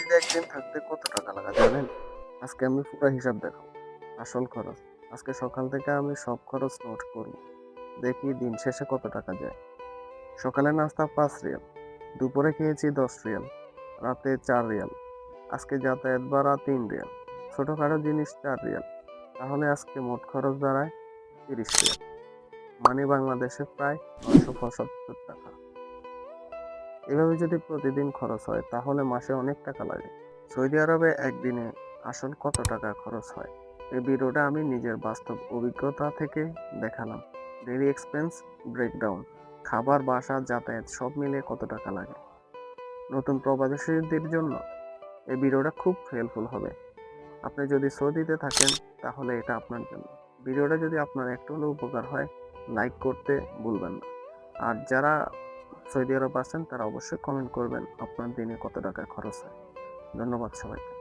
সৌদিতে একদিন থাকতে কত টাকা লাগা জানেন? আজকে আমি পুরো হিসাব দেখাবো। আসল খরচ। আজকে সকাল থেকে আমি সব খরচ নোট করব। দেখি দিন শেষে কত টাকা যায়। সকালে নাস্তা ৫ রিয়াল, দুপুরে খেয়েছি ১০ রিয়াল, রাতে ৪ রিয়াল, আজকে যাতায়াত ভাড়া ৩ রিয়াল, ছোটখাটো জিনিস ৪ রিয়াল। তাহলে আজকে মোট খরচ দাঁড়ায় ৩০ রিয়াল। মানে বাংলাদেশে প্রায় ৯৭৫ টাকা। এভাবে যদি প্রতিদিন খরচ হয় তাহলে মাসে অনেক টাকা লাগে। সৌদি আরবে একদিনে আসল কত টাকা খরচ হয় এই ভিডিওটা আমি নিজের বাস্তব অভিজ্ঞতা থেকে দেখালাম। ডেইলি এক্সপেন্স ব্রেকডাউন, খাবার, বাসা, যাতায়াত সব মিলে কত টাকা লাগে। নতুন প্রবাসীদের জন্য এই ভিডিওটা খুব হেল্পফুল হবে। আপনি যদি সৌদিতে থাকেন তাহলে এটা আপনার জন্য। ভিডিওটা যদি আপনার একটু হলেও উপকার হয়, লাইক করতে ভুলবেন না। আর যারা সৌদি আরব আছেন তারা অবশ্যই কমেন্ট করবেন আপনার দিনে কত টাকা খরচ হয়। ধন্যবাদ সবাইকে।